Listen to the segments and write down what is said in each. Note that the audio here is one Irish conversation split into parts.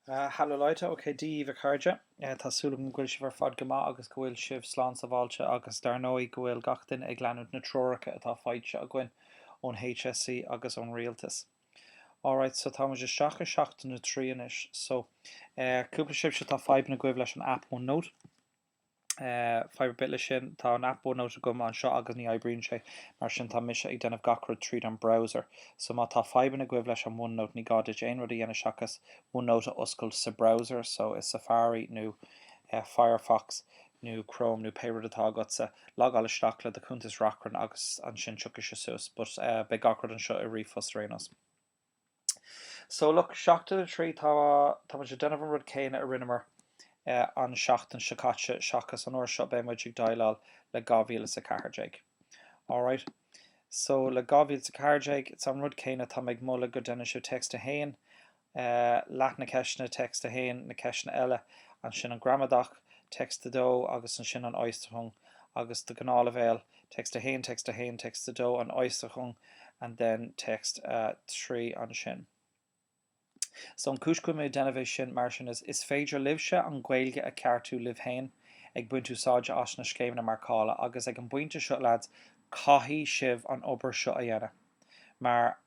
Hallo Leute, okay, die bhcarde Tásúla go bhfuil si bhar fad gomá agus go bhfuil sibh slán sa bháilte agus darnóí go bhfuil gachtain ag leanúd na troracha atá fáidse a gcuin ón HSC agus ón Realtas. Alright, so tá muidir seacha na tríanais, so cúpla sibh se tá fáib na goibh leis an app OneNote. Fiber bit sin tá an app OneNote gom an seo agus ní eibríonn sé mar sin tá mise ag denmh gacrad tríd an browser, so má tá fiban na goibh leis an OneNote ní gáid aon rud a dhéana seachas OneNote a oscail sa browser, so is Safari nó Firefox nó Chrome nó pe rud atá agat sa lag all isteach le de chuntas rachran agus an sin tucha se sus, but be gacrad an seo a rifos rénos. So look, seachta na trí tá muidir denmh an rud céine a rinnemer an seachtain sicáte seachas an uair seo be muid ag dailál le 2040. Alright, so le 2040 it's an rud céine tá ag mola go denna siú text a hain, leat na ceisna text a hain na ceisna eile an sin an gramadach text a dó agus an sin an oistrachung agus de gnála bhéil text a hain, text a hain, text a dó an oistrachung and then text 3 an sin. So an cúiscuim mé denmh sin mar sin is féidir libhse an ghaeilge a ceartú libh hain ag buintú sáide as na scéimna marcála agus ag an buinte seo lads caithí sibh an obair seo a dhéanamh. Mar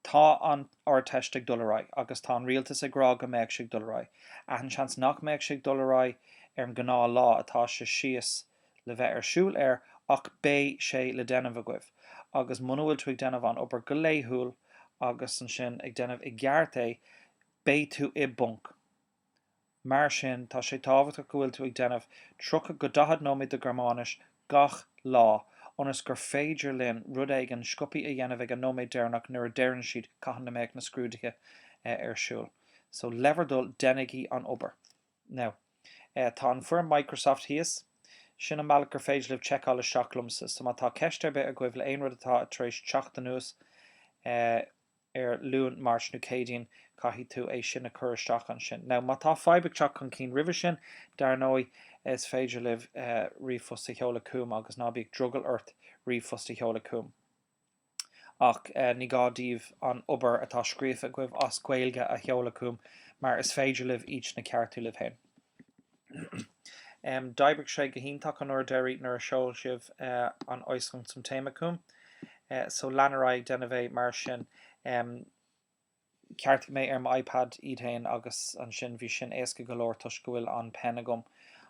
tá an orteiste dulrá agus tá an rialtas ará go méid sig dulrá. A an seans nach méid sig dulrá ar an gná lá atá se síos le bheith ar siúil ar ach bé sé le denmh a goibh. Agus muna bhfuil tú ag denmh an obair go léithúil agus an sin ag denmh i gceart é bé tú I bunk. Mar sin tá sé tábhacht go bhfuil tú ag denmh trocha go dahad nóid de Germánis gach lá onas gur féidir linn rud ag an scopi a dhéanamh ag an nóméid déirnach nuair a déireann siad caitheann na méid na scrúdaithe ar siúil. So leverdul denigí an obair. Now, tá an fuair Microsoft híos sin an mbealach gur féidir libh checkáil seachlumsa, so má tá ceiste be a goibh le aon rud atá tar éis teachta nús ar luúin mars nó cédaoin caithí tú é sin na chuiristeach an sin. Now má tá fáibeagteach chun cín ribh sin darnói is féidir libh riomhfosta cheola cúm agus ná bíag drugal ort riomhfosta cheola cúm. Ach ní gádaíomh an obair atá scríomh a goibh as gaeilge a cheola cúm mar is féidir libh each na ceartú libh hain. D'oibrigh sé go híntaach an ordéirí nar a seoil sibh an oiscom som téma cúm. So leanaráid denna bheith mar sin ceartach mé ar iPad iad hain agus an sin bhí sin éasca go leor tuis go bhfuil an pen agam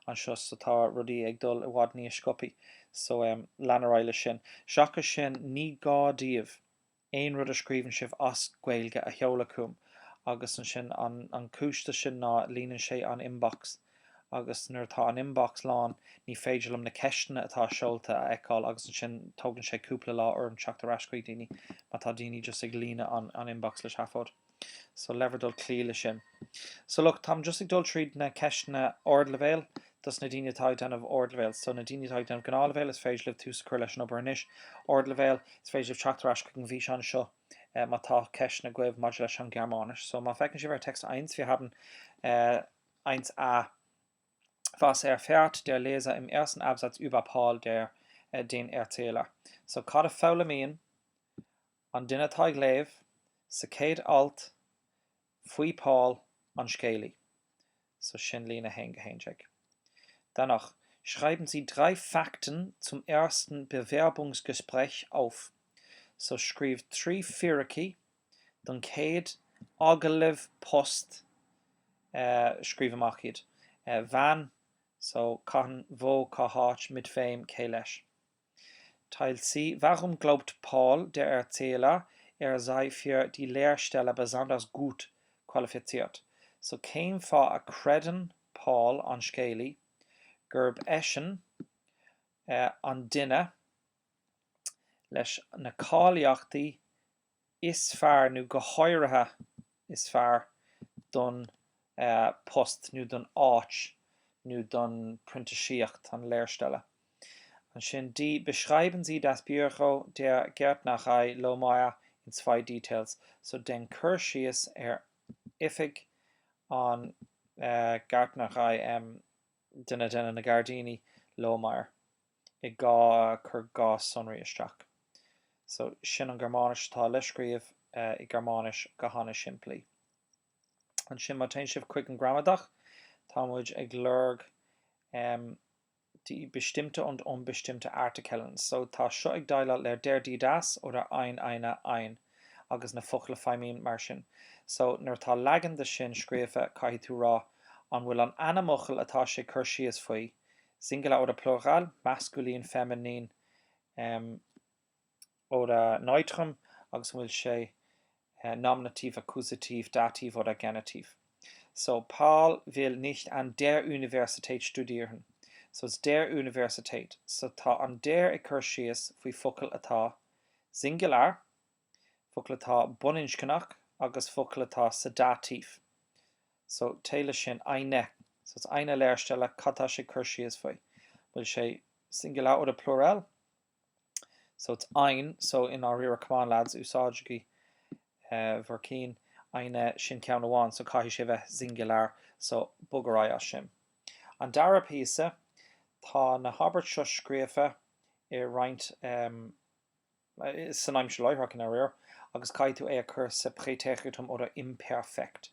an seo sa tá rudaí ag dul i bhfad níos scopi, so leanaráile sin. Seachas sin ní gádaíomh aon rud a scríbann sibh as gaeilge a cheola cúm agus an sin an cúiste sin ná líonann sé an inbox agus nuair tá an inbox lán ní féidir lom na ceistena atá seolta a eáil agus an sin tógann sé cúpla lá orm teachtar ascuí daoine má tá daoine just ag lína an inbox le seafád. So leverdul clíle sin. So look, tam just ag dul tríd na ceistena ordlevéil, dus na daoine tá denmh ordlevéil. So na daoine tá denmh gnálevéil is féidir libh tús chuir leis an obair inis. Ordlevéil is féidir libh teachtar ascuí an bhí an seo má tá ceistena goibh maidir leis an Germánis. So má fecinn si bhar text 1, wir haben 1a. Was erfährt der Leser im ersten Absatz über Paul, den Erzähler? So cad fála míon an duine tá ag léamh sa céad alt faoi Paul an scéalaí. So sin lína héingehéinteag. Danach schreiben Sie 3 Fakten zum ersten Bewerbungsgespräch auf. So scríb 3 fíraí don céad agalaibh post scríb amach iad. Van, so kann, wo, kahat, mit wem, kelesh. Teil C. Warum glaubt Paul, der Erzähler, sei für die Lehrstelle besonders gut qualifiziert? So came for a creden Paul an scéalaí, gurb eschen an duine leis na cáiliachtaí is fearr nó go háirithe is fearr don post nu don áit nu don printasíocht an Lehrstelle. An sin die beschreiben Sie das Büro der Gärtnerei Lohmeier in 2 details. So den Cursius ifig an Gärtnerei dunne na Gardini Lohmeier I gá chur gá sonraí isteach. So sin an Germánis tá leiscríomh I Germánis go hána siimplí. an sin má tain sibh chuig an gramadach tá muid ag lurg die bestimmte und unbestimmte Artikelen. So tá seo ag daile le der die das oder ein, eine, ein agus na fuchla feimín mar sin. So nuair tá legan de sin scríofa caithfidh tú rá an bhfuil an anamachal atá sé cur síos faoi singular oder plural, masculin, feminin oder neutrum agus bhfuil sé nominativ, akkusativ, dativ oder genitiv. So Paul will nicht an der Universität studieren. So it's der Universität. So tá an der ag cur síos faoi focail atá singular, focail atá buninnscnach agus focail atá sa datív. So téile sin eine. So it's eine leirstelle catá sé cur síos faoi. Bhfuil sé singular oder plural. So it's ein. So in our rear command lads úsáidí Verkeen eine sin ceann amháin, so caithfidh sé bheith singular, so bugará as sin. An dara píosa tá na habairt seo scríofa I roinnt san aimim se leithreach in réir, agus caithfidh tú é a chur sa prétéigetum oder imperfect.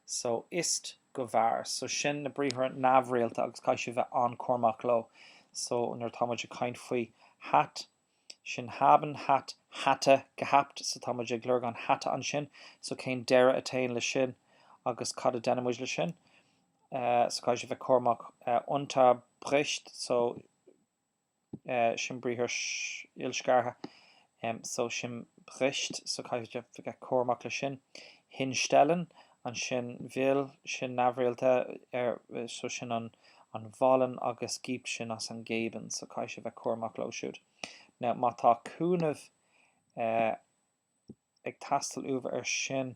So ist go bhfear, so sin na bríomhar nabhréalta agus caithfidh sé bheith an cormach lo. So nuair tá muid a caint faoi hat, sin haben, hat, hatte, gehabt, so tá muid ag lurg an hatte an sin, so cén deire attain le sin agus cad a denimiid le sin. So caithfidh sé bheith cormach unterbricht, so sin bríomhar ilscartha, so sin bricht, so caithfidh sé bheith cormach le sin. Hinstellen, an sin bhil, sin nabhréalta, so sin an bhálinn agus gíb sin as an gében, so caithfidh sé bheith cormach lo siúd. Now, má tá cúnamh ag tastal uva ar sin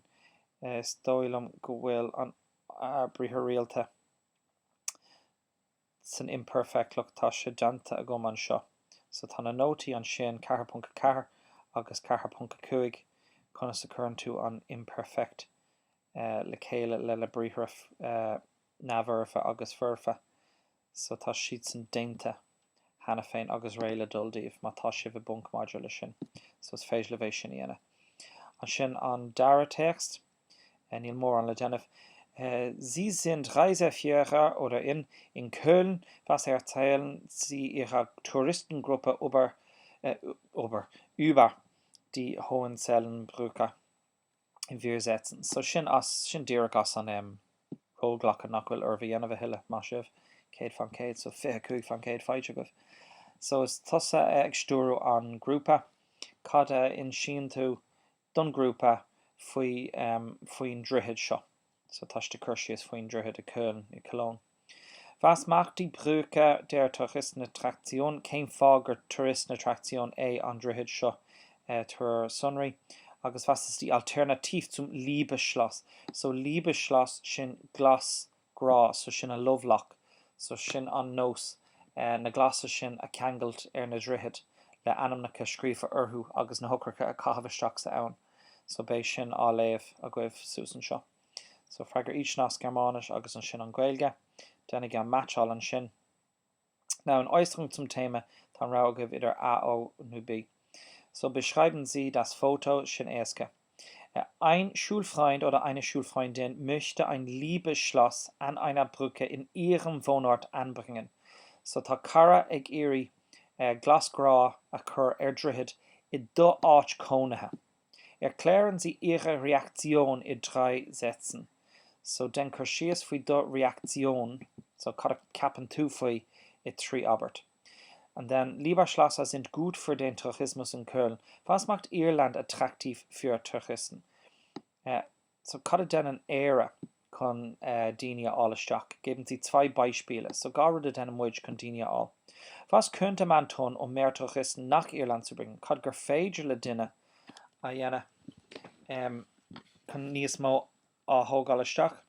stoilm go bhfuil an bríomhar rialta san imperfect lucht tá sé deanta a gom an seo. So tá na nótaí an sin 4.4 agus 4.5 chuna sa churann tú an imperfect le chéile le bríomhar nabharfa agus furfa. So tá siad san déanta hana féin agus réile duldíobh má tá sibh bunk module sin. So is féidir le bhéh sin dhéana. An sin an dara text, níl mór an le déanamh. Sie sind Reiseführer oder in Köln. Was erzählen Sie Ihrer Touristengruppe über die Hohenzellenbrücke in wir setzen? So sin díreach as an róglach nach bhfuil ar bhí dhéanamh hiile má sibh céad fan céad, so 5 fan céad fáilte goibh. So is tusa ag stúrú an grúpa, cad in sin tú don grúpa faoin droichead seo. So táiste cur síos faoin droichead a Köln I Cologne. Was macht die Brücke der Touristenattraktion? Céim fág gur Touristenattraktion é an droichead seo tar sunraí. Agus was ist die Alternativ zum Liebesschloss? So Liebesschloss sin glas grá, so sin a lovelock, so sin an nós. Na glasa sin a ceangailt ar na droichead le anamnacha scríofa orthú agus na hocracha a caithfidteach sa ann. So bé sin á léamh a goibh suasan seo. So freigur each nas Germanisch agus an sin an Gaeilge, dennig an matchall an sin. Now in Äußerung zum Thema tan raugah idir A ó nu B. So beschreiben Sie das Foto sin éasca. Ein Schulfreund oder eine Schulfreundin möchte ein Liebesschloss an einer Brücke in ihrem Wohnort anbringen. So tá cara ag éirí glasgrá a chur ar droichead I do áit cónaithe. Erklären Sie Ihre Reaktion in 3 Sätzen. So den chur síos faoi do Reaktion, so cad capan tú faoi I 3 Albert. And then, lieber Schlosser sind gut für den Tourismus in Köln. Was macht Irland attraktiv für Touristen? So cad den éire chun daine álasteach. Geben Sie 2 Beispiele. So gar den muid chun daine á. Was könnte man tun, mehr Touristen nach Irland zu bringen? Cad gur féidir le duine a dhéanamh chun níos mó á thógálasteach.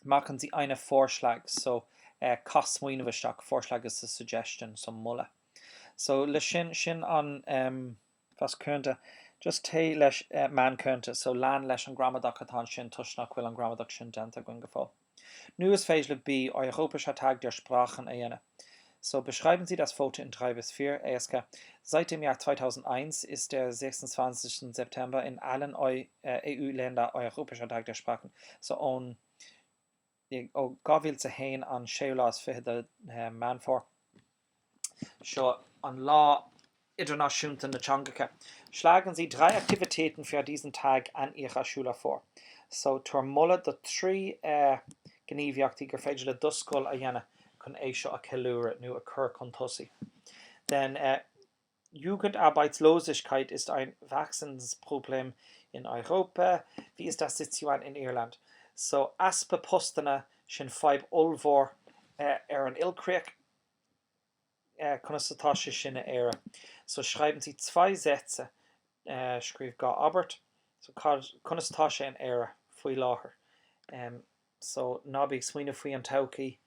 Machen Sie einen Vorschlag. So Kasmuinvesteach, Vorschlag is a suggestion, so mulle. So le sin an was könnte, just té leis man könnte, so lan leis an gramadach atá sin tusnach bhfuil an gramadach sin denta gwn gefá. Nu is féidir le B, europäischer Tag der Sprachen a dhéanamh. So beschreiben Sie das Foto in 3 bis 4. ESK. Seit dem Jahr 2001 ist der 26. September in allen EU-Ländern Europäischer Tag der Sprachen. So on gavilse hain an Sheolas fi de man for. Seo an lá idirnáisiúnta na Teangacha. Schlagen Sie 3 Aktivitäten für diesen Tag an Ihrer Schule vor. So tuair mulla de 3 gníomhaíochtaí gur féidir le doscoil a dhéanamh chun é seo a ceiliúradh nó a chur chun tosaí. Then Jugendarbeitslosigkeit ist ein Wachstumsproblem in Europa. Wie ist das Situation in Irland? So aspa postana sin 5 ulvor an Ilkrieg Constatá sinna éire. So schreiben Sie 2 Sätze, scríb gá Albert, so constatá sé an éire faoi láthair. So nábíh smuoine faoi an todhchaí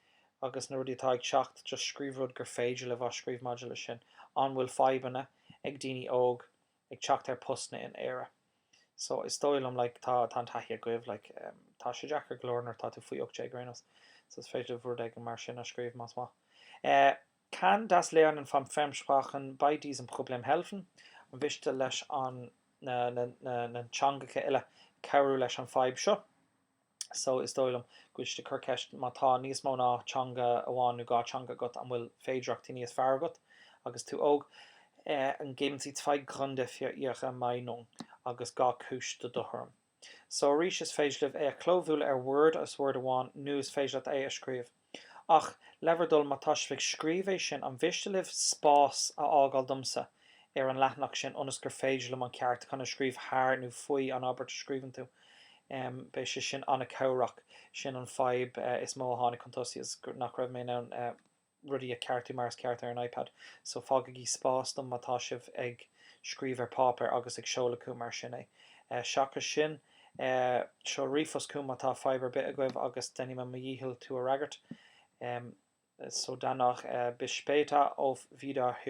agus na rudí atá ag seacht, just scríb rud gur féidir le bheith scríb module sin. An bhfuil faibanna ag daoine óg ag teacht ar postna in éire. So is dóilm like tá an taithí a goibh like tá sé deachar glórnar tá tú faoi 8 granos. So is féidir bhúr ag mar sin a scríb más má. Kann das Lernen von Fremdsprachen bei diesem Problem helfen? An bhiste leis an na teangacha eile ceú leis an fáib seo. So is dóilm goiste chur ceist má tá níos mó ná teanga amháin nó gá teanga got an bhfuil féidireachtaí níos fearr agat agus tú óg an geben Sie 2 Gründe für Ihre Meinung agus gá cúis do dotharm. So rís is féidirlih é clóbhúil ar Word as Word amháin nó is féidirlih é a scríomh. Ach leverdul matasvik scríbh sin an bhistelih spás a ágáil dumsa ar an leathnach sin onas gur féidir le an ceart chuna scríbh thar nó faoi an Albert scríbann tú. Bei sé sin anna córach sin an fáib is mó hána contosaí is nach raibh mé an rudí a ceartú mars ceart ar an iPad. So fágad í spás dom matasibh ag scríbh ar pápar agus ag seolacú mar sin é. Seachas sin seo rifos cúm atá fiber bit a goibh agus denní me dhíhil tú a ragart. So danach bis später auf Wiederhören.